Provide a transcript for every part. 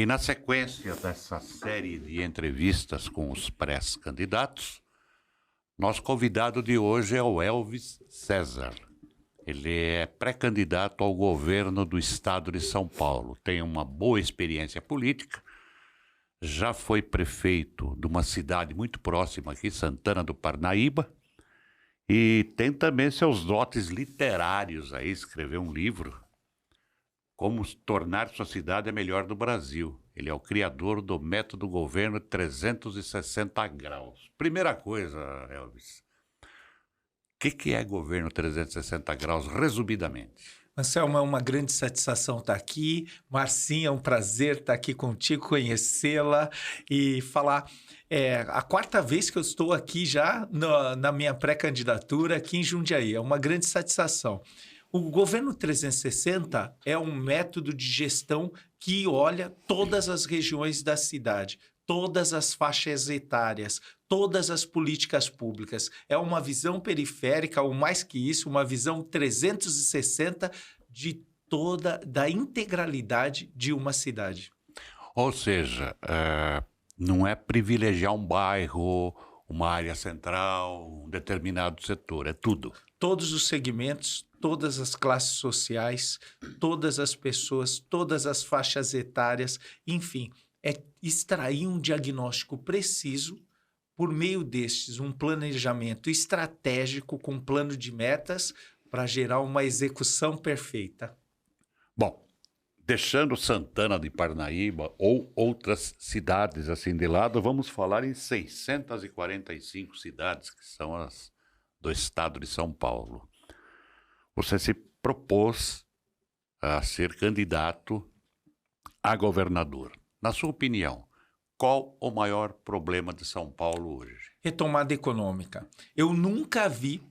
E na sequência dessa série de entrevistas com os pré-candidatos, nosso convidado de hoje é o Elvis César. Ele é pré-candidato ao governo do estado de São Paulo, tem uma boa experiência política, já foi prefeito de uma cidade muito próxima aqui, Santana do Parnaíba, e tem também seus dotes literários aí, escreveu um livro, Como Tornar Sua Cidade a Melhor do Brasil. Ele é o criador do método governo 360 graus. Primeira coisa, Elvis, o que é governo 360 graus, resumidamente? Anselmo, é uma grande satisfação estar aqui. Marcinha, é um prazer estar aqui contigo, conhecê-la e falar. É a quarta vez que eu estou aqui já na minha pré-candidatura aqui em Jundiaí. É uma grande satisfação. O governo 360 é um método de gestão que olha todas as regiões da cidade, todas as faixas etárias, todas as políticas públicas. É uma visão periférica, ou mais que isso, uma visão 360 da integralidade de uma cidade. Ou seja, não é privilegiar um bairro, uma área central, um determinado setor, é tudo. Todos os segmentos, todas as classes sociais, todas as pessoas, todas as faixas etárias, enfim, é extrair um diagnóstico preciso por meio destes, um planejamento estratégico com plano de metas para gerar uma execução perfeita. Bom, deixando Santana de Parnaíba ou outras cidades assim de lado, vamos falar em 645 cidades que são as do estado de São Paulo. Você se propôs a ser candidato a governador. Na sua opinião, qual o maior problema de São Paulo hoje? Retomada econômica. Eu nunca vi...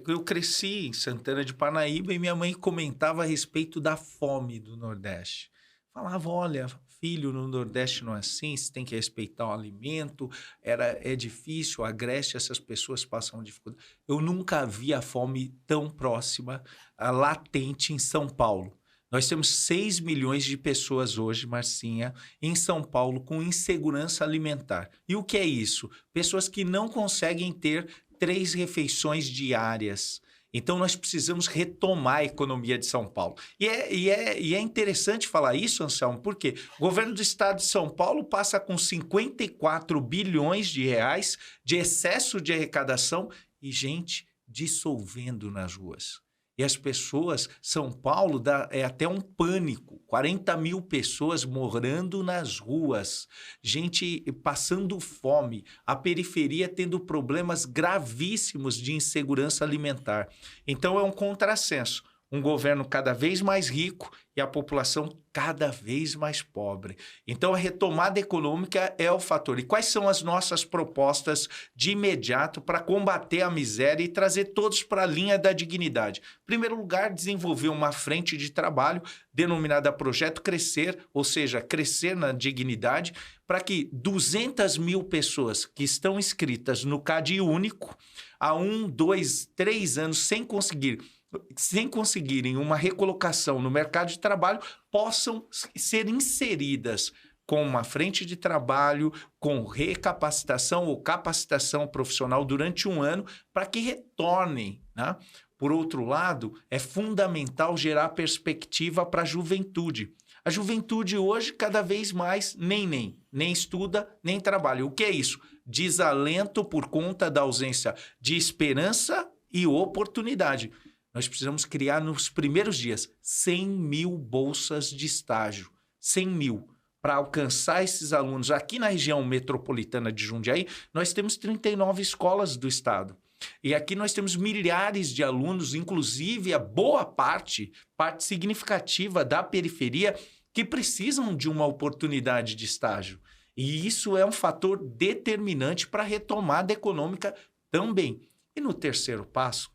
eu cresci em Santana de Parnaíba e minha mãe comentava a respeito da fome do Nordeste. Falava, olha, filho, no Nordeste não é assim, você tem que respeitar o alimento, é difícil, agreste, essas pessoas passam dificuldade. Eu nunca vi a fome tão próxima, latente em São Paulo. Nós temos 6 milhões de pessoas hoje, Marcinha, em São Paulo com insegurança alimentar. E o que é isso? Pessoas que não conseguem ter 3 refeições diárias. Então, nós precisamos retomar a economia de São Paulo. E é interessante falar isso, Anselmo, porque o governo do estado de São Paulo passa com 54 bilhões de reais de excesso de arrecadação e gente dissolvendo nas ruas. E as pessoas, São Paulo, é até um pânico. 40 mil pessoas morando nas ruas, gente passando fome, a periferia tendo problemas gravíssimos de insegurança alimentar. Então é um contrassenso. Um governo cada vez mais rico e a população cada vez mais pobre. Então, a retomada econômica é o fator. E quais são as nossas propostas de imediato para combater a miséria e trazer todos para a linha da dignidade? Em primeiro lugar, desenvolver uma frente de trabalho denominada Projeto Crescer, ou seja, crescer na dignidade, para que 200 mil pessoas que estão inscritas no CAD único há 1, 2, 3 anos sem conseguirem uma recolocação no mercado de trabalho, possam ser inseridas com uma frente de trabalho, com recapacitação ou capacitação profissional durante 1 ano, para que retornem, né? Por outro lado, é fundamental gerar perspectiva para a juventude. A juventude hoje, cada vez mais, nem estuda, nem trabalha. O que é isso? Desalento por conta da ausência de esperança e oportunidade. Nós precisamos criar nos primeiros dias 100 mil bolsas de estágio, 100 mil, para alcançar esses alunos. Aqui na região metropolitana de Jundiaí, nós temos 39 escolas do estado. E aqui nós temos milhares de alunos, inclusive a boa parte significativa da periferia, que precisam de uma oportunidade de estágio. E isso é um fator determinante para a retomada econômica também. E no terceiro passo,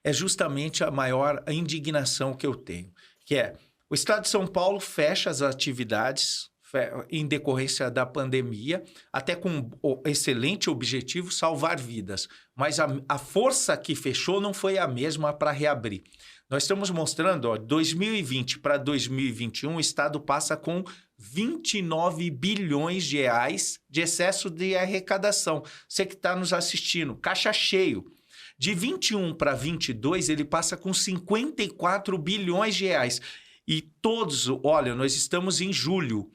é justamente a maior indignação que eu tenho, que é o estado de São Paulo fecha as atividades, em decorrência da pandemia, até com o excelente objetivo, salvar vidas. Mas a força que fechou não foi a mesma para reabrir. Nós estamos mostrando, 2020 para 2021, o Estado passa com 29 bilhões de reais de excesso de arrecadação. Você que está nos assistindo, caixa cheio. De 21 para 22, ele passa com 54 bilhões de reais. E todos, olha, nós estamos em julho.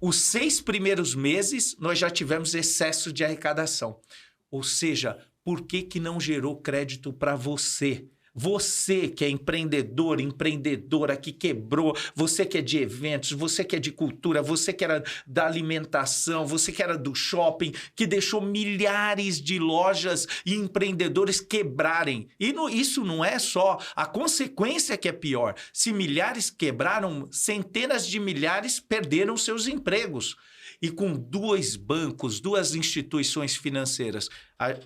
Os 6 primeiros meses, nós já tivemos excesso de arrecadação. Ou seja, por que não gerou crédito para você? Você que é empreendedor, empreendedora, que quebrou, você que é de eventos, você que é de cultura, você que era da alimentação, você que era do shopping, que deixou milhares de lojas e empreendedores quebrarem. E isso não é só a consequência que é pior. Se milhares quebraram, centenas de milhares perderam seus empregos. E com 2 bancos, 2 instituições financeiras,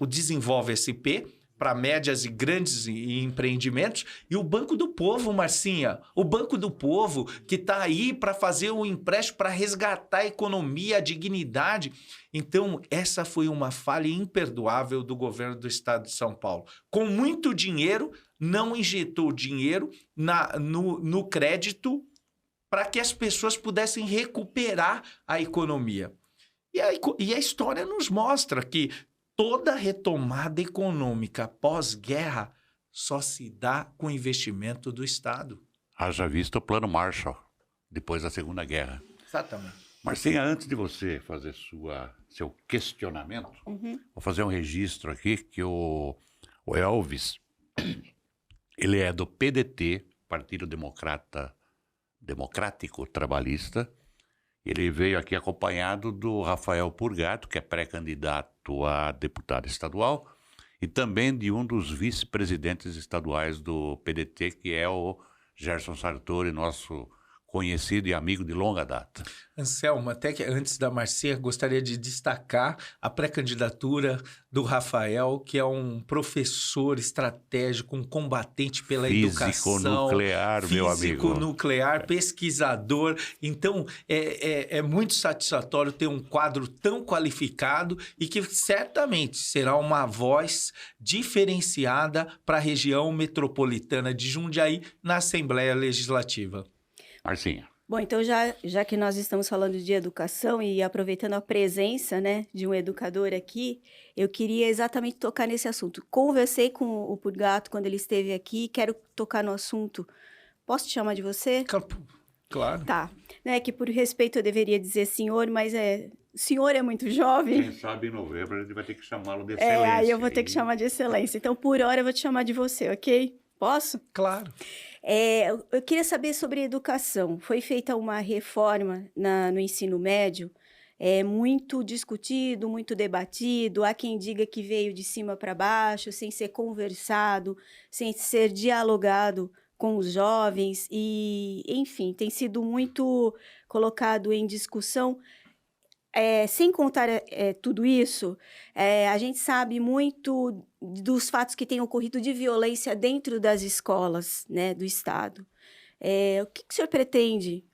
o Desenvolve SP, para médias e grandes empreendimentos, e o Banco do Povo, Marcinha, o Banco do Povo que está aí para fazer o empréstimo para resgatar a economia, a dignidade. Então, essa foi uma falha imperdoável do governo do estado de São Paulo. Com muito dinheiro, não injetou dinheiro no crédito para que as pessoas pudessem recuperar a economia. E a história nos mostra que toda retomada econômica pós-guerra só se dá com investimento do Estado. Haja visto o Plano Marshall, depois da Segunda Guerra. Exatamente. Marcinha, antes de você fazer seu questionamento, vou fazer um registro aqui que o Elvis, ele é do PDT, Partido Democrático Trabalhista. Ele veio aqui acompanhado do Rafael Purgato, que é pré-candidato a deputado estadual, e também de um dos vice-presidentes estaduais do PDT, que é o Gerson Sartori, nosso conhecido e amigo de longa data. Anselmo, até que antes da Marcinha, gostaria de destacar a pré-candidatura do Rafael, que é um professor estratégico, um combatente pela educação. Físico-nuclear, meu amigo. Físico-nuclear, pesquisador. Então, é muito satisfatório ter um quadro tão qualificado e que certamente será uma voz diferenciada para a região metropolitana de Jundiaí na Assembleia Legislativa. Marcinha. Bom, então já que nós estamos falando de educação e aproveitando a presença, né, de um educador aqui, eu queria exatamente tocar nesse assunto. Conversei com o Purgato quando ele esteve aqui, quero tocar no assunto. Posso te chamar de você? Claro. Tá. Né, que por respeito eu deveria dizer senhor, mas o senhor é muito jovem. Quem sabe em novembro a gente vai ter que chamá-lo de excelência. Aí eu vou ter que chamar de excelência. Então, por hora, eu vou te chamar de você, ok? Posso? Claro. Eu queria saber sobre educação. Foi feita uma reforma no ensino médio, muito discutido, muito debatido. Há quem diga que veio de cima para baixo, sem ser conversado, sem ser dialogado com os jovens. E, enfim, tem sido muito colocado em discussão. Sem contar tudo isso, a gente sabe muito dos fatos que têm ocorrido de violência dentro das escolas, né, do Estado. O que o senhor pretende,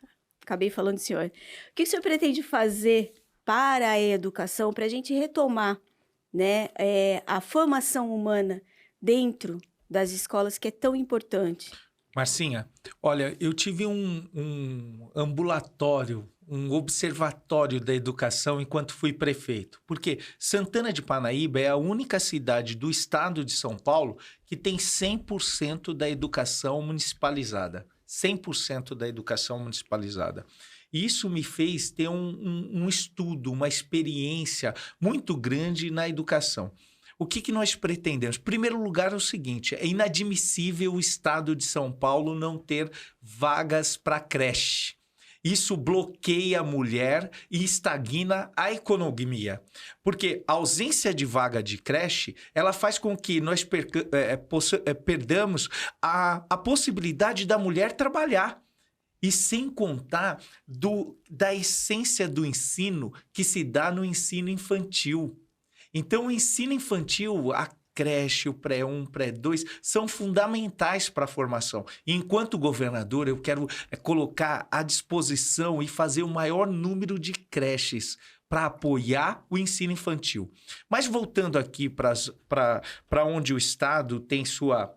acabei falando senhor, o que o senhor pretende fazer para a educação, para a gente retomar, né, a formação humana dentro das escolas, que é tão importante? Marcinha, olha, eu tive um ambulatório, um observatório da educação enquanto fui prefeito. Porque Santana de Parnaíba é a única cidade do estado de São Paulo que tem 100% da educação municipalizada. 100% da educação municipalizada. E isso me fez ter um estudo, uma experiência muito grande na educação. O que nós pretendemos? Em primeiro lugar, é o seguinte: é inadmissível o estado de São Paulo não ter vagas para creche. Isso bloqueia a mulher e estagna a economia. Porque a ausência de vaga de creche, ela faz com que nós perdamos a possibilidade da mulher trabalhar. E sem contar da essência do ensino que se dá no ensino infantil. Então, o ensino infantil, a creche, o pré-1, pré-2, são fundamentais para a formação. E enquanto governador, eu quero colocar à disposição e fazer o maior número de creches para apoiar o ensino infantil. Mas voltando aqui para onde o Estado tem sua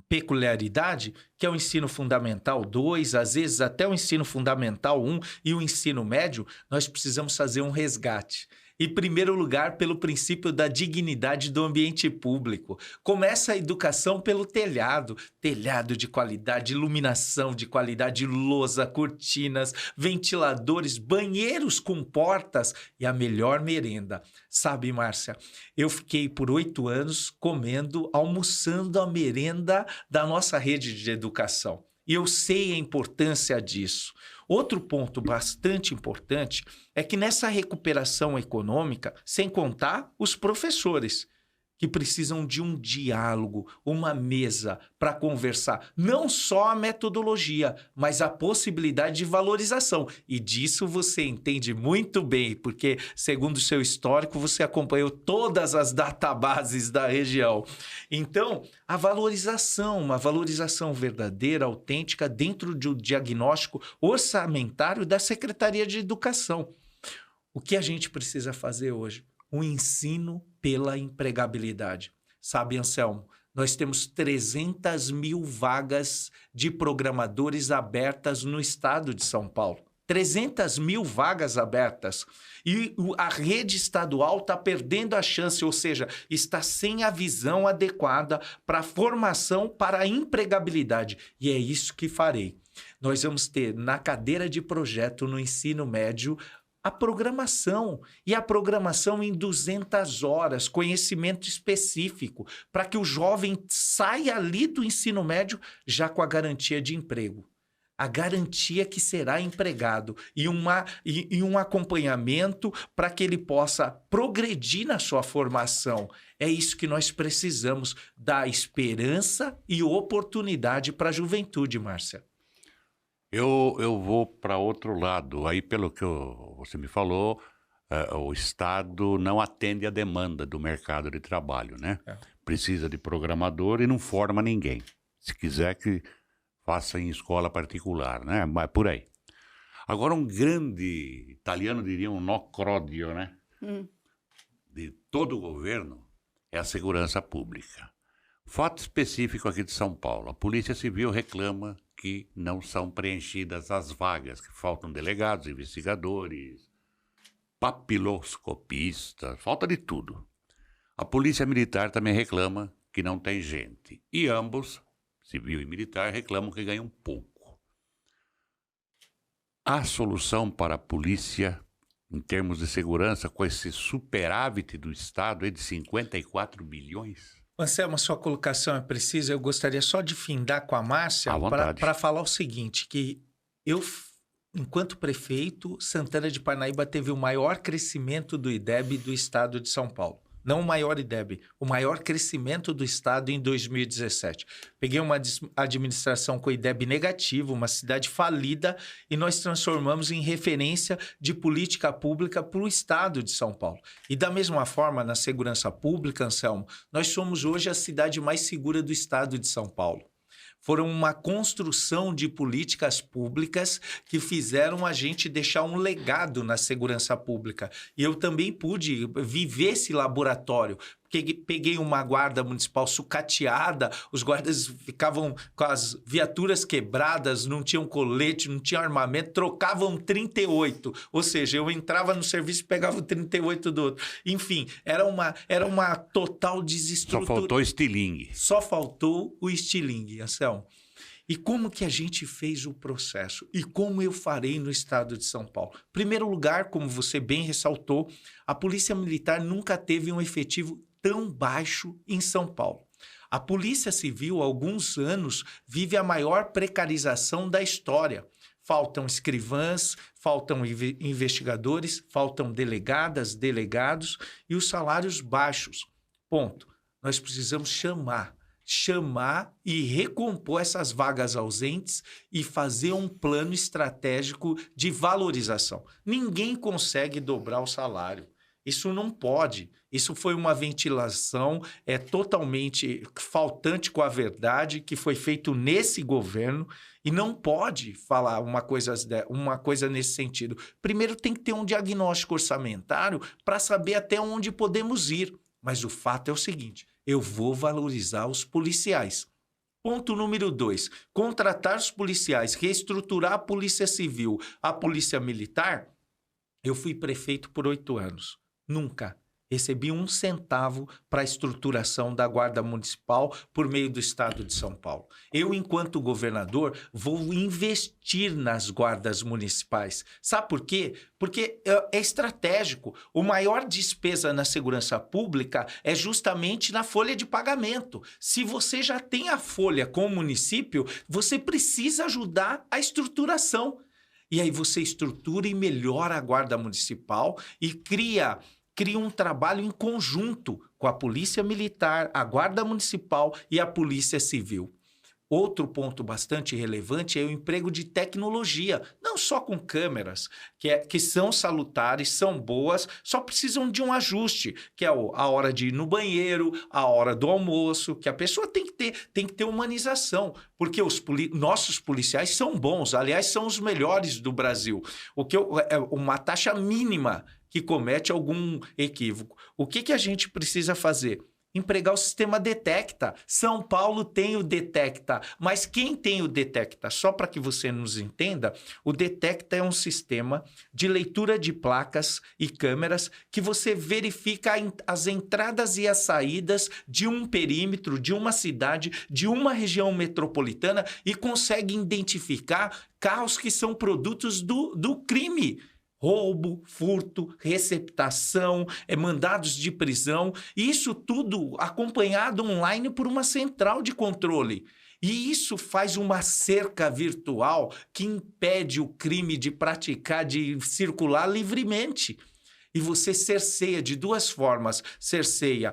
peculiaridade, que é o ensino fundamental 2, às vezes até o ensino fundamental 1 e o ensino médio, nós precisamos fazer um resgate. Em primeiro lugar, pelo princípio da dignidade do ambiente público. Começa a educação pelo telhado. Telhado de qualidade, iluminação de qualidade, lousa, cortinas, ventiladores, banheiros com portas e a melhor merenda. Sabe, Márcia, eu fiquei por 8 anos almoçando a merenda da nossa rede de educação. E eu sei a importância disso. Outro ponto bastante importante é que nessa recuperação econômica, sem contar os professores, que precisam de um diálogo, uma mesa para conversar. Não só a metodologia, mas a possibilidade de valorização. E disso você entende muito bem, porque, segundo o seu histórico, você acompanhou todas as databases da região. Então, a valorização, uma valorização verdadeira, autêntica, dentro do diagnóstico orçamentário da Secretaria de Educação. O que a gente precisa fazer hoje? Um ensino pela empregabilidade. Sabe, Anselmo, nós temos 300 mil vagas de programadores abertas no estado de São Paulo. 300 mil vagas abertas. E a rede estadual está perdendo a chance, ou seja, está sem a visão adequada para a formação, para a empregabilidade. E é isso que farei. Nós vamos ter na cadeira de projeto no ensino médio a programação, e a programação em 200 horas, conhecimento específico, para que o jovem saia ali do ensino médio já com a garantia de emprego. A garantia que será empregado e um acompanhamento para que ele possa progredir na sua formação. É isso que nós precisamos, dar esperança e oportunidade para a juventude, Márcia. Eu vou para outro lado. Aí, pelo que você me falou, o Estado não atende à demanda do mercado de trabalho, né? Precisa de programador e não forma ninguém. Se quiser que faça em escola particular, né? Mas por aí. Agora, um grande italiano diria um nocródio, né? De todo o governo é a segurança pública. Fato específico aqui de São Paulo. A Polícia Civil reclama que não são preenchidas as vagas, que faltam delegados, investigadores, papiloscopistas, falta de tudo. A Polícia Militar também reclama que não tem gente. E ambos, civil e militar, reclamam que ganham pouco. A solução para a polícia, em termos de segurança, com esse superávit do Estado é de 54 bilhões? Anselmo, a sua colocação é precisa. Eu gostaria só de findar com a Márcia para falar o seguinte, que eu, enquanto prefeito, Santana de Parnaíba teve o maior crescimento do IDEB do estado de São Paulo. Não o maior IDEB, o maior crescimento do estado em 2017. Peguei uma administração com IDEB negativo, uma cidade falida, e nós transformamos em referência de política pública para o estado de São Paulo. E da mesma forma, na segurança pública, Anselmo, nós somos hoje a cidade mais segura do estado de São Paulo. Foram uma construção de políticas públicas que fizeram a gente deixar um legado na segurança pública. E eu também pude viver esse laboratório. Peguei uma guarda municipal sucateada, os guardas ficavam com as viaturas quebradas, não tinham colete, não tinham armamento, trocavam 38. Ou seja, eu entrava no serviço e pegava o 38 do outro. Enfim, era uma total desestrutura. Só faltou estilingue. Só faltou o estilingue, Anselmo. E como que a gente fez o processo? E como eu farei no estado de São Paulo? Em primeiro lugar, como você bem ressaltou, a Polícia Militar nunca teve um efetivo tão baixo em São Paulo. A Polícia Civil, há alguns anos, vive a maior precarização da história. Faltam escrivãs, faltam investigadores, faltam delegadas, delegados e os salários baixos. Ponto. Nós precisamos chamar e recompor essas vagas ausentes e fazer um plano estratégico de valorização. Ninguém consegue dobrar o salário. Isso não pode. Isso foi uma ventilação totalmente faltante com a verdade que foi feito nesse governo e não pode falar uma coisa nesse sentido. Primeiro tem que ter um diagnóstico orçamentário para saber até onde podemos ir. Mas o fato é o seguinte, eu vou valorizar os policiais. Ponto número 2, contratar os policiais, reestruturar a Polícia Civil, a Polícia Militar. Eu fui prefeito por 8 anos. Nunca recebi um centavo para a estruturação da Guarda Municipal por meio do Estado de São Paulo. Eu, enquanto governador, vou investir nas guardas municipais. Sabe por quê? Porque é estratégico. O maior despesa na segurança pública é justamente na folha de pagamento. Se você já tem a folha com o município, você precisa ajudar a estruturação. E aí você estrutura e melhora a Guarda Municipal e cria um trabalho em conjunto com a Polícia Militar, a Guarda Municipal e a Polícia Civil. Outro ponto bastante relevante é o emprego de tecnologia, não só com câmeras, que são salutares, são boas, só precisam de um ajuste, que é a hora de ir no banheiro, a hora do almoço, que a pessoa tem que ter humanização, porque nossos policiais são bons, aliás, são os melhores do Brasil. É uma taxa mínima que comete algum equívoco. O que a gente precisa fazer? Empregar o sistema Detecta. São Paulo tem o Detecta, mas quem tem o Detecta? Só para que você nos entenda, o Detecta é um sistema de leitura de placas e câmeras que você verifica as entradas e as saídas de um perímetro, de uma cidade, de uma região metropolitana e consegue identificar carros que são produtos do crime. Roubo, furto, receptação, mandados de prisão, isso tudo acompanhado online por uma central de controle. E isso faz uma cerca virtual que impede o crime de circular livremente. E você cerceia de duas formas. Cerceia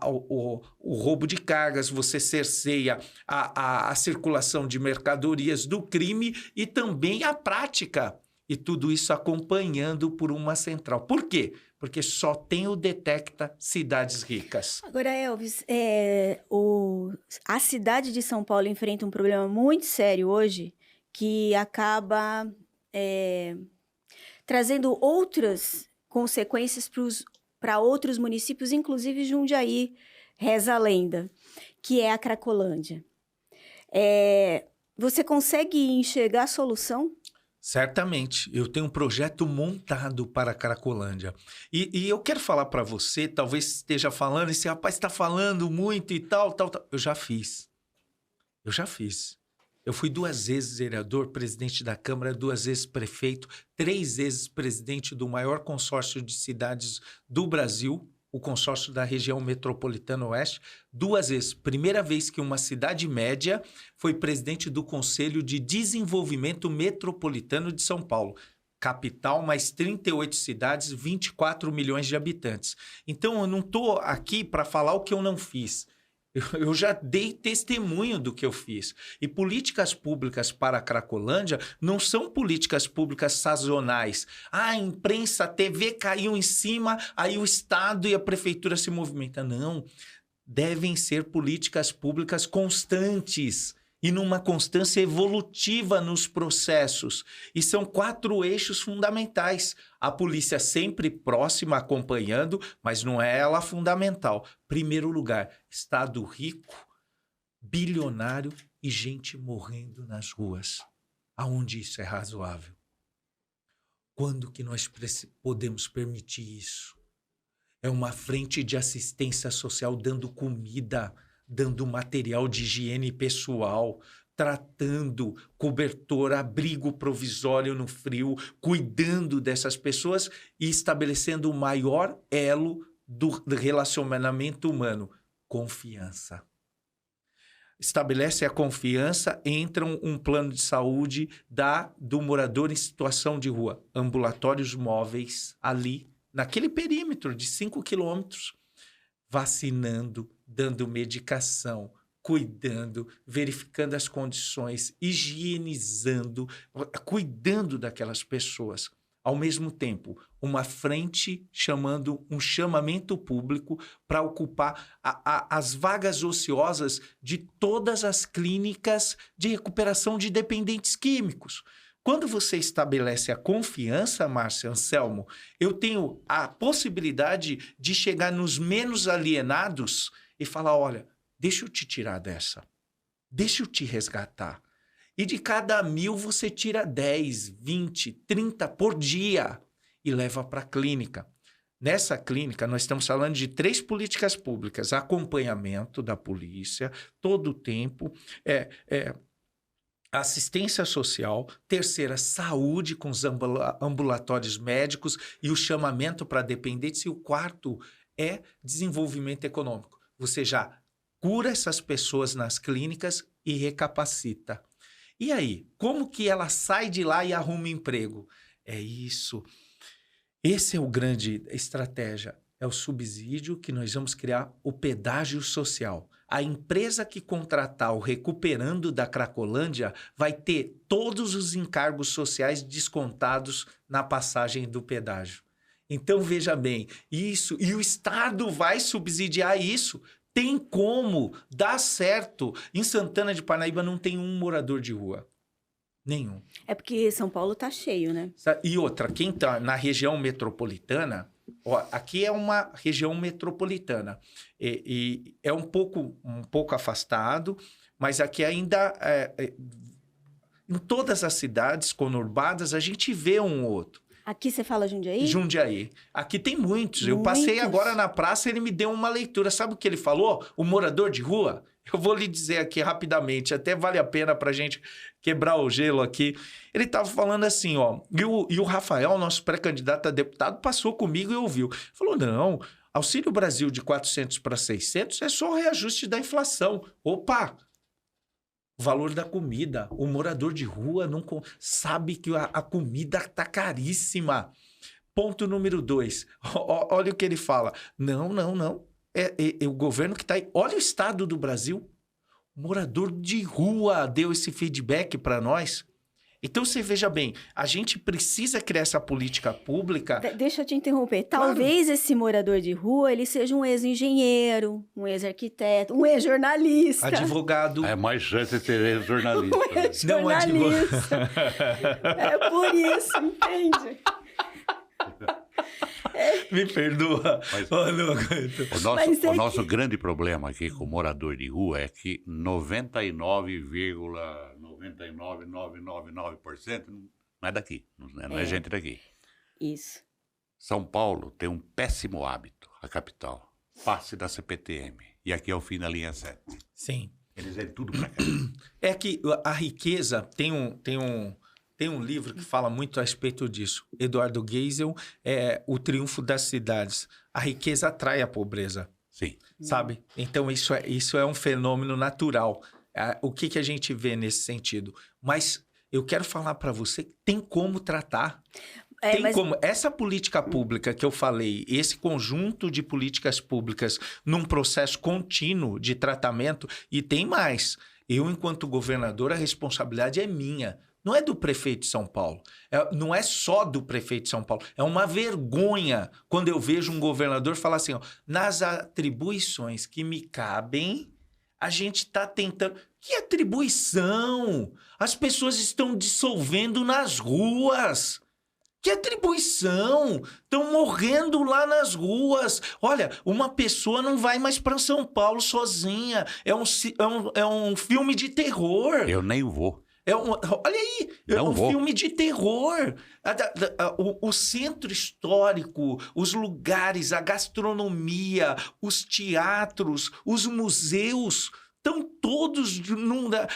o roubo de cargas, você cerceia a circulação de mercadorias do crime e também a prática. E tudo isso acompanhando por uma central. Por quê? Porque só tem o Detecta cidades ricas. Agora, Elvis, a cidade de São Paulo enfrenta um problema muito sério hoje que acaba trazendo outras consequências para outros municípios, inclusive Jundiaí, reza a lenda, que é a Cracolândia. Você consegue enxergar a solução? Certamente, eu tenho um projeto montado para a Cracolândia. E eu quero falar para você, talvez esteja falando, esse rapaz está falando muito e tal. Eu já fiz. Eu fui 2 vezes vereador, presidente da Câmara, 2 vezes prefeito, 3 vezes presidente do maior consórcio de cidades do Brasil, o consórcio da região metropolitana oeste, 2 vezes. Primeira vez que uma cidade média foi presidente do Conselho de Desenvolvimento Metropolitano de São Paulo. Capital, mais 38 cidades, 24 milhões de habitantes. Então, eu não estou aqui para falar o que eu não fiz. Eu já dei testemunho do que eu fiz. E políticas públicas para a Cracolândia não são políticas públicas sazonais. A imprensa, a TV caiu em cima, aí o Estado e a Prefeitura se movimentam. Não. Devem ser políticas públicas constantes e numa constância evolutiva nos processos. E são 4 eixos fundamentais. A polícia sempre próxima, acompanhando, mas não é ela fundamental. Primeiro lugar, Estado rico, bilionário e gente morrendo nas ruas. Aonde isso é razoável? Quando que nós podemos permitir isso? É uma frente de assistência social dando comida, dando material de higiene pessoal, tratando cobertor, abrigo provisório no frio, cuidando dessas pessoas e estabelecendo o maior elo do relacionamento humano, confiança. Estabelece a confiança, entra um plano de saúde do morador em situação de rua, ambulatórios móveis ali, naquele perímetro de 5 quilômetros, vacinando, dando medicação, cuidando, verificando as condições, higienizando, cuidando daquelas pessoas. ao mesmo tempo, uma frente chamando um chamamento público para ocupar as vagas ociosas de todas as clínicas de recuperação de dependentes químicos. Quando você estabelece a confiança, Márcia, Anselmo, eu tenho a possibilidade de chegar nos menos alienados e falar, olha, deixa eu te tirar dessa, deixa eu te resgatar. E de cada 1.000 você tira 10, 20, 30 por dia e leva para a clínica. Nessa clínica, nós estamos falando de 3 políticas públicas, acompanhamento da polícia, todo o tempo, assistência social, terceira, saúde com os ambulatórios médicos e o chamamento para dependentes, e o quarto é desenvolvimento econômico. Você já cura essas pessoas nas clínicas e recapacita. E aí, como que ela sai de lá e arruma emprego? É isso. Esse é o grande estratégia. É o subsídio que nós vamos criar, o pedágio social. A empresa que contratar o Recuperando da Cracolândia vai ter todos os encargos sociais descontados na passagem do pedágio. Então, veja bem, isso, e o Estado vai subsidiar isso. Tem como dar certo. Em Santana de Parnaíba não tem um morador de rua. Nenhum. É porque São Paulo tá cheio, né? E outra, quem tá na região metropolitana, ó, aqui é uma região metropolitana. E é um pouco afastado, mas aqui ainda, em todas as cidades conurbadas, a gente vê um ou outro. Aqui você fala Jundiaí? Jundiaí. Aqui tem muitos. Eu passei agora na praça, ele me deu uma leitura. Sabe o que ele falou? O morador de rua? Eu vou lhe dizer aqui rapidamente, até vale a pena para a gente quebrar o gelo aqui. Ele estava falando assim, ó, e o Rafael, nosso pré-candidato a deputado, passou comigo e ouviu. Falou, não, Auxílio Brasil de 400 para 600 é só o reajuste da inflação. Opa! O valor da comida. O morador de rua não sabe que a comida está caríssima. Ponto número 2. Olha o que ele fala. Não. É o governo que está aí. Olha o estado do Brasil. O morador de rua deu esse feedback para nós. Então, você veja bem, a gente precisa criar essa política pública. Deixa eu te interromper. Claro. Talvez esse morador de rua, ele seja um ex-engenheiro, um ex-arquiteto, um ex-jornalista. Advogado. É mais chance de ser jornalista. Um ex-jornalista. É por isso, entende? Me perdoa. Mas, não aguento. O nosso grande problema aqui com o morador de rua é que 99,99999% não é daqui, não é gente daqui. Isso. São Paulo tem um péssimo hábito, a capital. Passe da CPTM. E aqui é o fim da linha 7. Sim. Eles vêm tudo para cá. É que a riqueza tem um livro que fala muito a respeito disso. Eduardo Geisel, O Triunfo das Cidades. A riqueza atrai a pobreza. Sim. Sabe? Então, isso é um fenômeno natural. O que a gente vê nesse sentido? Mas eu quero falar para você que tem como tratar. Como. Essa política pública que eu falei, esse conjunto de políticas públicas num processo contínuo de tratamento, e tem mais. Eu, enquanto governador, a responsabilidade é minha. Não é do prefeito de São Paulo. Não é só do prefeito de São Paulo. É uma vergonha quando eu vejo um governador falar assim, ó, nas atribuições que me cabem, a gente está tentando... Que atribuição? As pessoas estão dissolvendo nas ruas. Que atribuição? Estão morrendo lá nas ruas. Olha, uma pessoa não vai mais para São Paulo sozinha. É um filme de terror. Eu nem vou. Olha aí, filme de terror. O centro histórico, os lugares, a gastronomia, os teatros, os museus, estão todos...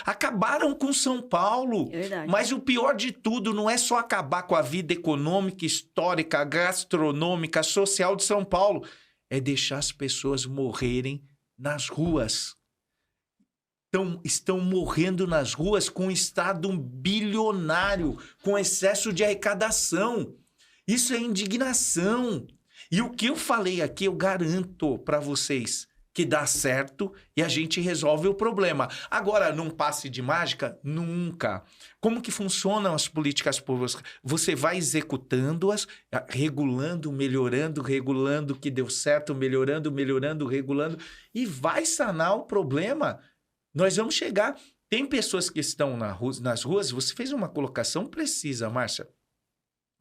acabaram com São Paulo. É verdade. Mas o pior de tudo não é só acabar com a vida econômica, histórica, gastronômica, social de São Paulo. É deixar as pessoas morrerem nas ruas. Estão morrendo nas ruas com um estado bilionário, com excesso de arrecadação. Isso é indignação. E o que eu falei aqui, eu garanto para vocês, que dá certo e a gente resolve o problema. Agora, num passe de mágica? Nunca. Como que funcionam as políticas públicas? Você vai executando-as, regulando, melhorando, regulando o que deu certo, melhorando, regulando, e vai sanar o problema. Nós vamos chegar... Tem pessoas que estão nas ruas, você fez uma colocação precisa, Márcia.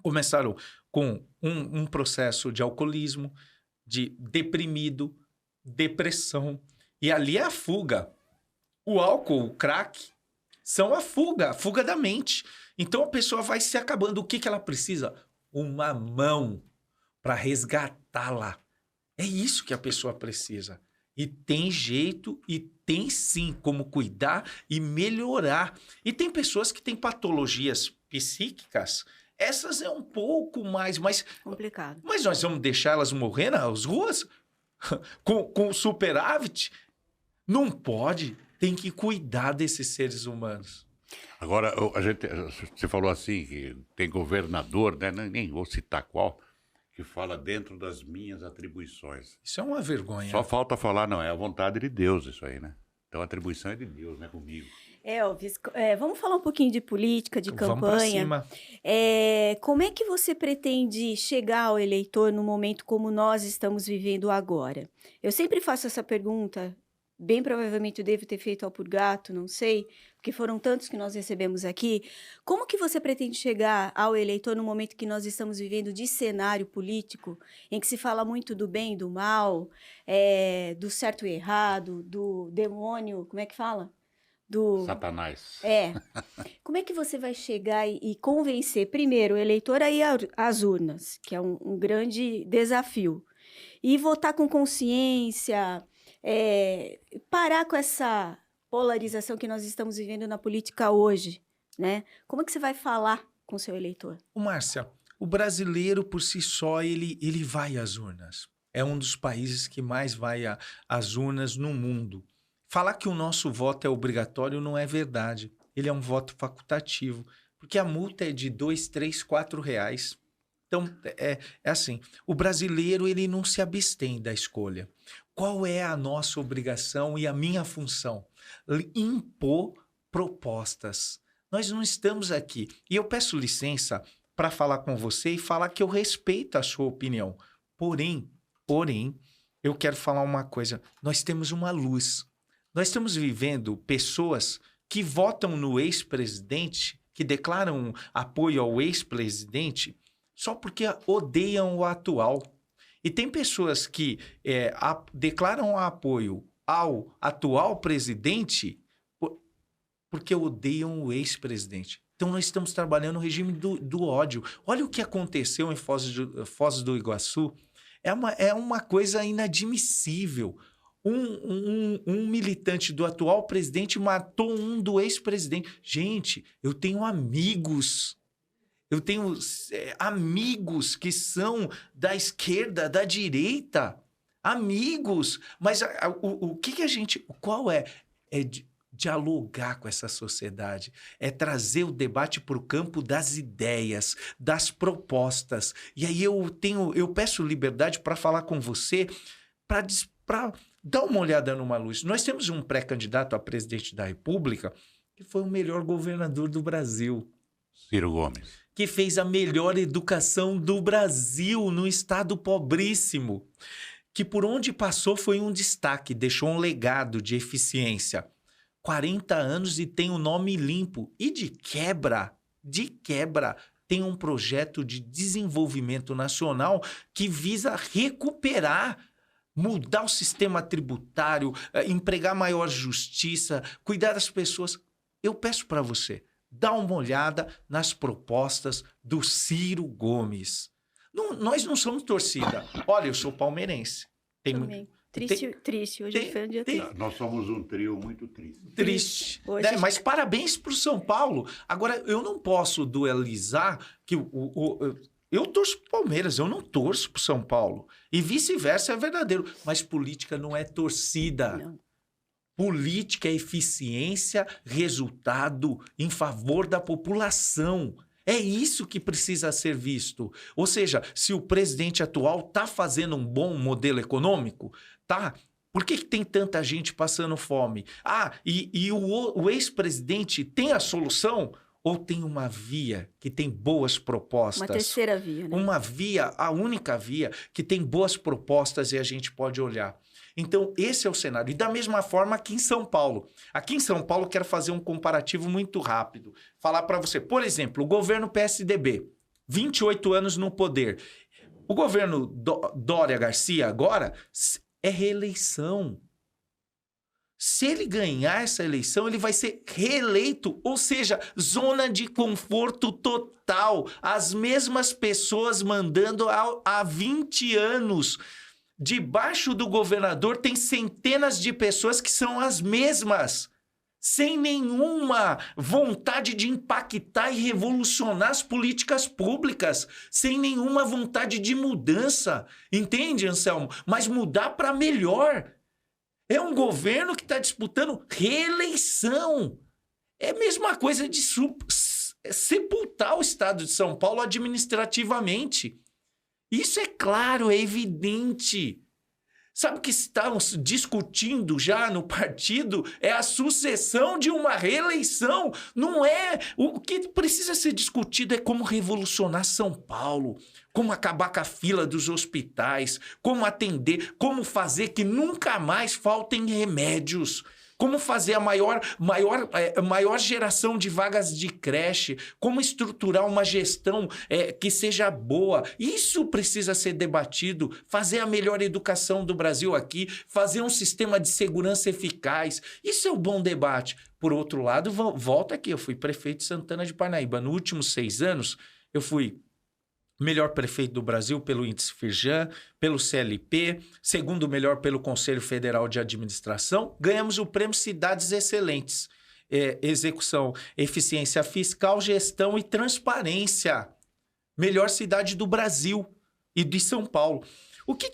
Começaram com um processo de alcoolismo, de deprimido, depressão. E ali é a fuga. O álcool, o crack, são a fuga da mente. Então a pessoa vai se acabando. O que ela precisa? Uma mão para resgatá-la. É isso que a pessoa precisa. E tem jeito e tem sim como cuidar e melhorar. E tem pessoas que têm patologias psíquicas. Essas é um pouco mais complicado. Mas nós vamos deixar elas morrer nas ruas com superávit? Não pode. Tem que cuidar desses seres humanos. Agora, você falou assim, que tem governador, né? Nem vou citar qual, que fala dentro das minhas atribuições. Isso é uma vergonha. Só falta falar, não, é a vontade de Deus isso aí, né? Então a atribuição é de Deus, não é comigo. Elvis, vamos falar um pouquinho de política, de campanha. Vamos pra cima. Como é que você pretende chegar ao eleitor no momento como nós estamos vivendo agora? Eu sempre faço essa pergunta, bem provavelmente eu devo ter feito ao Purgato, não sei, porque foram tantos que nós recebemos aqui. Como que você pretende chegar ao eleitor no momento que nós estamos vivendo de cenário político, em que se fala muito do bem e do mal, do certo e errado, do demônio, como é que fala? Do Satanás. Como é que você vai chegar e convencer, primeiro, o eleitor a ir às urnas, que é um grande desafio, e votar com consciência, parar com essa polarização que nós estamos vivendo na política hoje, né? Como é que você vai falar com o seu eleitor? Márcia, o brasileiro por si só, ele vai às urnas. É um dos países que mais vai às urnas no mundo. Falar que o nosso voto é obrigatório não é verdade. Ele é um voto facultativo, porque a multa é de R$2, R$3, R$4. Então, é assim, o brasileiro ele não se abstém da escolha. Qual é a nossa obrigação e a minha função? Impor propostas. Nós não estamos aqui. E eu peço licença para falar com você e falar que eu respeito a sua opinião. Porém, eu quero falar uma coisa. Nós temos uma luz. Nós estamos vivendo pessoas que votam no ex-presidente, que declaram apoio ao ex-presidente, só porque odeiam o atual. E tem pessoas que declaram apoio ao atual presidente porque odeiam o ex-presidente. Então, nós estamos trabalhando no regime do ódio. Olha o que aconteceu em Foz do Iguaçu. É uma coisa inadmissível. Um militante do atual presidente matou um do ex-presidente. Gente, eu tenho amigos. Eu tenho amigos que são da esquerda, da direita. Amigos. Mas o que a gente... Qual é? É dialogar com essa sociedade. É trazer o debate para o campo das ideias, das propostas. E aí eu peço liberdade para falar com você, para dar uma olhada numa luz. Nós temos um pré-candidato a presidente da República que foi o melhor governador do Brasil. Ciro Gomes. Que fez a melhor educação do Brasil num estado pobríssimo. Que por onde passou foi um destaque, deixou um legado de eficiência. 40 anos e tem o nome limpo. E de quebra, tem um projeto de desenvolvimento nacional que visa recuperar, mudar o sistema tributário, empregar maior justiça, cuidar das pessoas. Eu peço para você, dá uma olhada nas propostas do Ciro Gomes. Nós não somos torcida. Olha, eu sou palmeirense. Também. Triste. Hoje foi um dia triste. Nós somos um trio muito triste. Triste. Hoje... Mas parabéns para o São Paulo. Agora, eu não posso duelizar que eu torço para o Palmeiras, eu não torço para o São Paulo. E vice-versa é verdadeiro. Mas política não é torcida. Não. Política é eficiência, resultado em favor da população. É isso que precisa ser visto. Ou seja, se o presidente atual está fazendo um bom modelo econômico, tá? Por que tem tanta gente passando fome? E o ex-presidente tem a solução? Ou tem uma via que tem boas propostas? Uma terceira via, né? Uma via, a única via, que tem boas propostas e a gente pode olhar. Então, esse é o cenário. E da mesma forma aqui em São Paulo. Aqui em São Paulo, eu quero fazer um comparativo muito rápido. Falar para você, por exemplo, o governo PSDB, 28 anos no poder. O governo Dória Garcia agora é reeleição. Se ele ganhar essa eleição, ele vai ser reeleito, ou seja, zona de conforto total. As mesmas pessoas mandando há 20 anos. Debaixo do governador tem centenas de pessoas que são as mesmas, sem nenhuma vontade de impactar e revolucionar as políticas públicas, sem nenhuma vontade de mudança. Entende, Anselmo? Mas mudar para melhor. É um governo que está disputando reeleição. É a mesma coisa de sepultar o estado de São Paulo administrativamente. Isso é claro, é evidente. Sabe o que estão discutindo já no partido? É a sucessão de uma reeleição. Não é. O que precisa ser discutido é como revolucionar São Paulo, como acabar com a fila dos hospitais, como atender, como fazer que nunca mais faltem remédios. Como fazer a maior geração de vagas de creche, como estruturar uma gestão que seja boa. Isso precisa ser debatido, fazer a melhor educação do Brasil aqui, fazer um sistema de segurança eficaz. Isso é um bom debate. Por outro lado, volta aqui, eu fui prefeito de Santana de Parnaíba. Nos últimos 6 anos, eu fui melhor prefeito do Brasil pelo índice Firjan, pelo CLP, segundo melhor pelo Conselho Federal de Administração. Ganhamos o prêmio Cidades Excelentes. Execução, eficiência fiscal, gestão e transparência. Melhor cidade do Brasil e de São Paulo. O que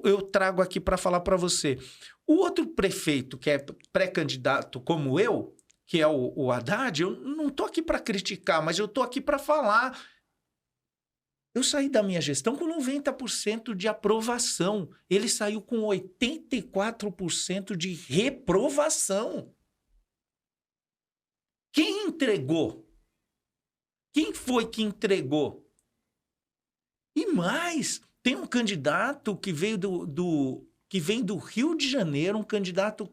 eu trago aqui para falar para você? O outro prefeito que é pré-candidato como eu, que é o Haddad, eu não estou aqui para criticar, mas eu estou aqui para falar. Eu saí da minha gestão com 90% de aprovação. Ele saiu com 84% de reprovação. Quem entregou? Quem foi que entregou? E mais, tem um candidato que veio que vem do Rio de Janeiro, um candidato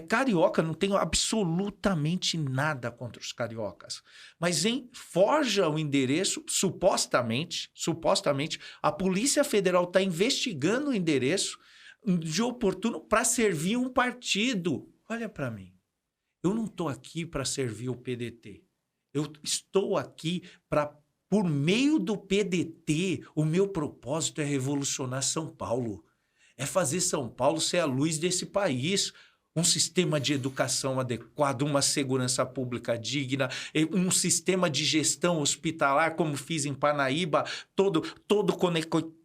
carioca, não tenho absolutamente nada contra os cariocas. Mas forja o endereço, supostamente, a Polícia Federal está investigando o endereço de oportuno para servir um partido. Olha para mim, eu não estou aqui para servir o PDT. Eu estou aqui para, por meio do PDT, o meu propósito é revolucionar São Paulo. É fazer São Paulo ser a luz desse país. Um sistema de educação adequado, uma segurança pública digna, um sistema de gestão hospitalar, como fiz em Parnaíba, todo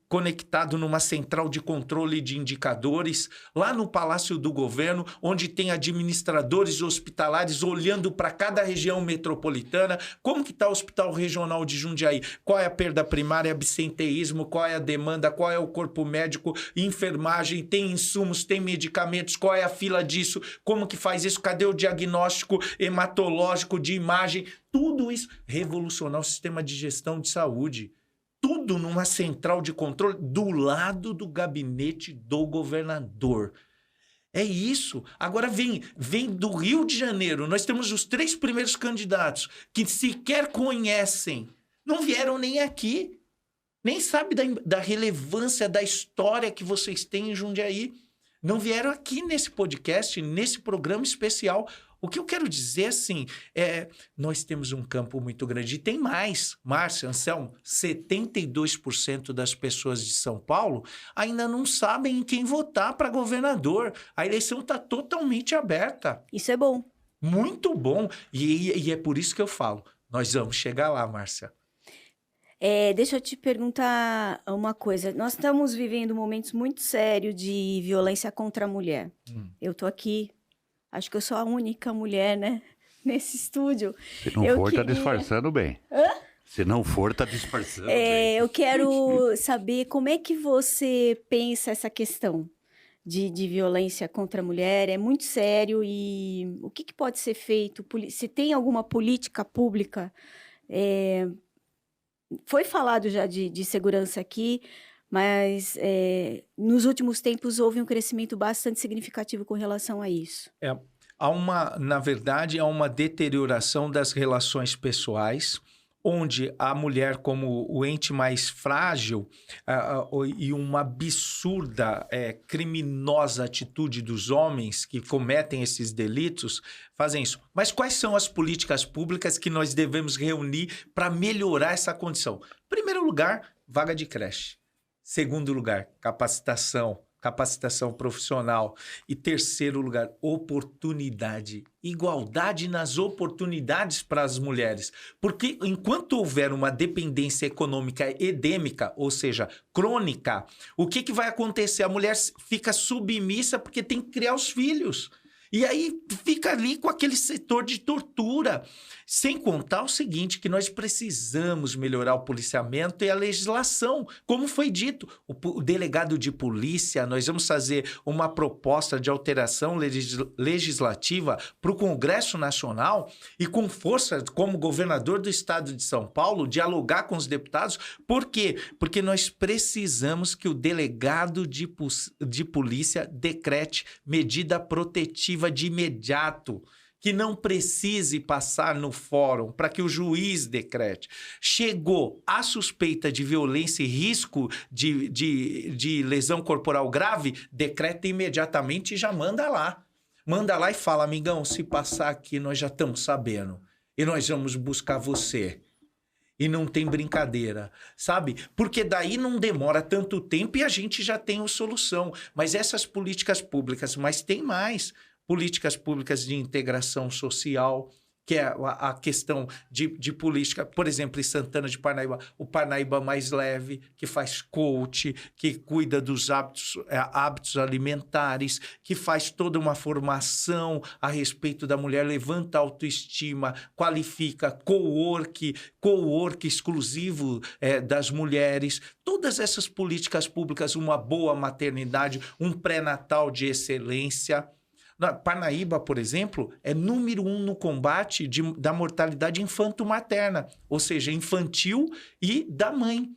conectado numa central de controle de indicadores, lá no Palácio do Governo, onde tem administradores hospitalares olhando para cada região metropolitana. Como que está o Hospital Regional de Jundiaí? Qual é a perda primária, absenteísmo, qual é a demanda, qual é o corpo médico, enfermagem, tem insumos, tem medicamentos, qual é a fila disso, como que faz isso, cadê o diagnóstico hematológico de imagem? Tudo isso, revolucionar o sistema de gestão de saúde. Tudo numa central de controle do lado do gabinete do governador. É isso. Agora vem do Rio de Janeiro. Nós temos os 3 primeiros candidatos que sequer conhecem. Não vieram nem aqui. Nem sabem da relevância da história que vocês têm em Jundiaí. Não vieram aqui nesse podcast, nesse programa especial. O que eu quero dizer, assim, nós temos um campo muito grande. E tem mais, Márcia, Anselmo, 72% das pessoas de São Paulo ainda não sabem em quem votar para governador. A eleição está totalmente aberta. Isso é bom. Muito bom. E é por isso que eu falo, nós vamos chegar lá, Márcia. Deixa eu te perguntar uma coisa. Nós estamos vivendo momentos muito sérios de violência contra a mulher. Eu tô aqui, acho que eu sou a única mulher, né, nesse estúdio. Se não for, tá disfarçando bem. Hã? Se não for, tá disfarçando bem. Eu quero saber como é que você pensa essa questão de violência contra a mulher, é muito sério e o que pode ser feito? Se tem alguma política pública, foi falado já de segurança aqui, mas nos últimos tempos houve um crescimento bastante significativo com relação a isso. Na verdade, há uma deterioração das relações pessoais, onde a mulher, como o ente mais frágil e uma absurda, criminosa atitude dos homens que cometem esses delitos, fazem isso. Mas quais são as políticas públicas que nós devemos reunir para melhorar essa condição? Em primeiro lugar, vaga de creche. Segundo lugar, capacitação profissional. E terceiro lugar, oportunidade. Igualdade nas oportunidades para as mulheres. Porque enquanto houver uma dependência econômica endêmica, ou seja, crônica, o que vai acontecer? A mulher fica submissa porque tem que criar os filhos. E aí fica ali com aquele setor de tortura. Sem contar o seguinte, que nós precisamos melhorar o policiamento e a legislação. Como foi dito, o delegado de polícia, nós vamos fazer uma proposta de alteração legislativa para o Congresso Nacional e com força, como governador do estado de São Paulo, dialogar com os deputados. Por quê? Porque nós precisamos que o delegado de polícia decrete medida protetiva de imediato, que não precise passar no fórum para que o juiz decrete. Chegou a suspeita de violência e risco de lesão corporal grave, decreta imediatamente e já manda lá. Manda lá e fala, amigão, se passar aqui nós já estamos sabendo e nós vamos buscar você. E não tem brincadeira, sabe? Porque daí não demora tanto tempo e a gente já tem a solução. Mas essas políticas públicas, mas tem mais. Políticas públicas de integração social, que é a questão de política. Por exemplo, em Santana de Parnaíba, o Parnaíba Mais Leve, que faz coach, que cuida dos hábitos alimentares, que faz toda uma formação a respeito da mulher, levanta a autoestima, qualifica, co-work exclusivo das mulheres. Todas essas políticas públicas, uma boa maternidade, um pré-natal de excelência. Parnaíba, por exemplo, é número 1 no combate da mortalidade infanto-materna, ou seja, infantil e da mãe.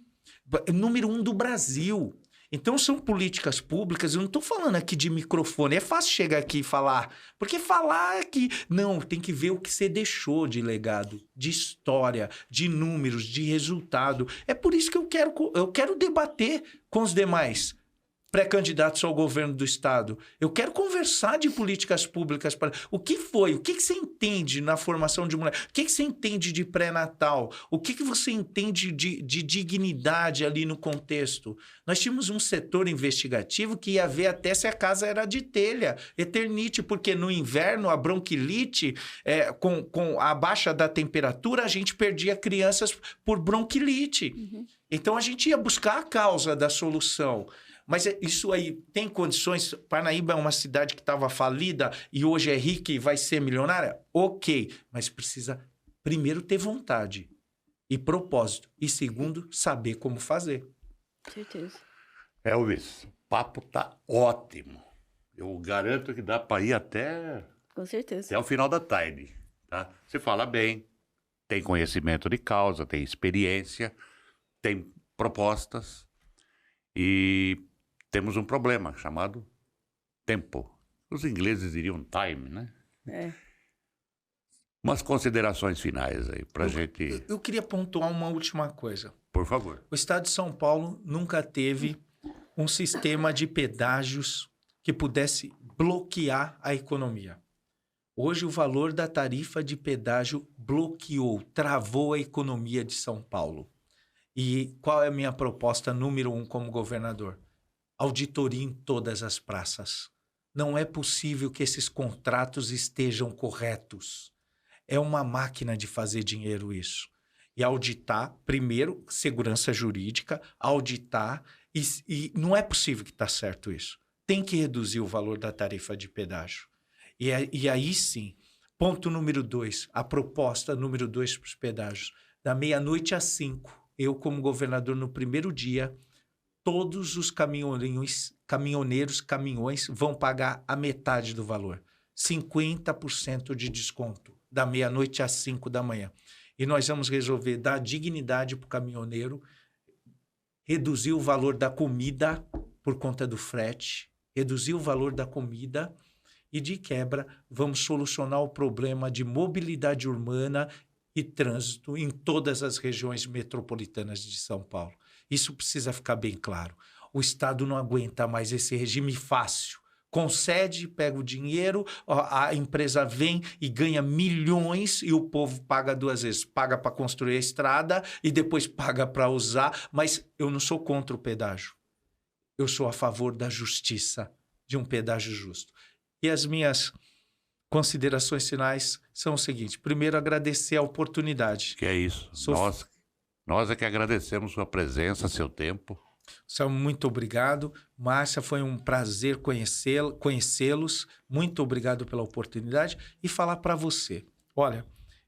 Número 1 do Brasil. Então, são políticas públicas, eu não estou falando aqui de microfone, é fácil chegar aqui e falar, porque falar que... Não, tem que ver o que você deixou de legado, de história, de números, de resultado. É por isso que eu quero debater com os demais pré-candidatos ao governo do estado. Eu quero conversar de políticas públicas. O que foi? O que você entende na formação de mulher? O que você entende de pré-natal? O que você entende de dignidade ali no contexto? Nós tínhamos um setor investigativo que ia ver até se a casa era de telha, eternite, porque no inverno a bronquilite, com a baixa da temperatura, a gente perdia crianças por bronquilite. Uhum. Então a gente ia buscar a causa da solução. Mas isso aí tem condições? Parnaíba é uma cidade que estava falida e hoje é rica e vai ser milionária? Ok, mas precisa primeiro ter vontade e propósito. E segundo, saber como fazer. Certeza. Elvis, o papo tá ótimo. Eu garanto que dá para ir até... Com certeza. Até o final da tarde. Tá? Você fala bem, tem conhecimento de causa, tem experiência, tem propostas e... Temos um problema chamado tempo. Os ingleses diriam time, né? Umas considerações finais aí pra gente... Eu queria pontuar uma última coisa. Por favor. O estado de São Paulo nunca teve um sistema de pedágios que pudesse bloquear a economia. Hoje o valor da tarifa de pedágio bloqueou, travou a economia de São Paulo. E qual é a minha proposta número 1 como governador? Auditoria em todas as praças. Não é possível que esses contratos estejam corretos. É uma máquina de fazer dinheiro isso. E auditar, primeiro, segurança jurídica, auditar, e não é possível que está certo isso. Tem que reduzir o valor da tarifa de pedágio. E aí sim, ponto número 2, a proposta número 2 para os pedágios. Da meia-noite às 5, eu como governador no primeiro dia, todos os caminhões vão pagar a metade do valor. 50% de desconto, da meia-noite às 5 da manhã. E nós vamos resolver dar dignidade para o caminhoneiro, reduzir o valor da comida por conta do frete, reduzir o valor da comida e, de quebra, vamos solucionar o problema de mobilidade urbana e trânsito em todas as regiões metropolitanas de São Paulo. Isso precisa ficar bem claro. O Estado não aguenta mais esse regime fácil. Concede, pega o dinheiro, a empresa vem e ganha milhões e o povo paga 2 vezes. Paga para construir a estrada e depois paga para usar. Mas eu não sou contra o pedágio. Eu sou a favor da justiça, de um pedágio justo. E as minhas considerações finais são o seguinte. Primeiro, agradecer a oportunidade. Que é isso. Nós é que agradecemos sua presença, seu tempo. Samuel, muito obrigado. Márcia, foi um prazer conhecê-los. Muito obrigado pela oportunidade. E falar para você. Olha,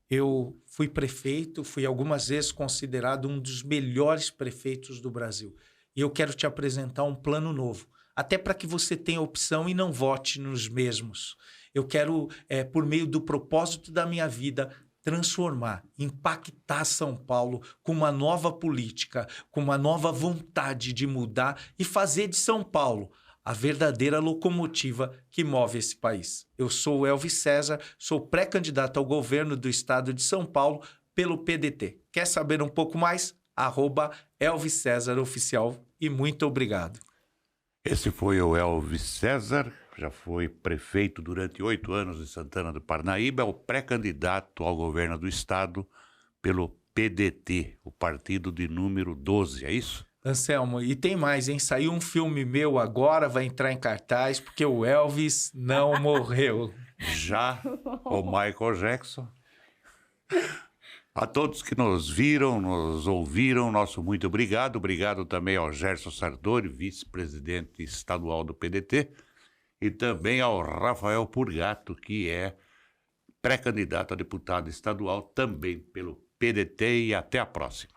eu fui prefeito, fui algumas vezes considerado um dos melhores prefeitos do Brasil. E eu quero te apresentar um plano novo. Até para que você tenha opção e não vote nos mesmos. Eu quero, por meio do propósito da minha vida, transformar, impactar São Paulo com uma nova política, com uma nova vontade de mudar e fazer de São Paulo a verdadeira locomotiva que move esse país. Eu sou o Elvis César, sou pré-candidato ao governo do estado de São Paulo pelo PDT. Quer saber um pouco mais? @Elvis César Oficial e muito obrigado. Esse foi o Elvis César, já foi prefeito durante 8 anos em Santana do Parnaíba, é o pré-candidato ao governo do estado pelo PDT, o partido de número 12, é isso? Anselmo, e tem mais, hein? Saiu um filme meu agora, vai entrar em cartaz, porque o Elvis não morreu. Já o Michael Jackson. A todos que nos viram, nos ouviram, nosso muito obrigado. Obrigado também ao Gerson Sartori, vice-presidente estadual do PDT, e também ao Rafael Purgato, que é pré-candidato a deputado estadual também pelo PDT. E até a próxima.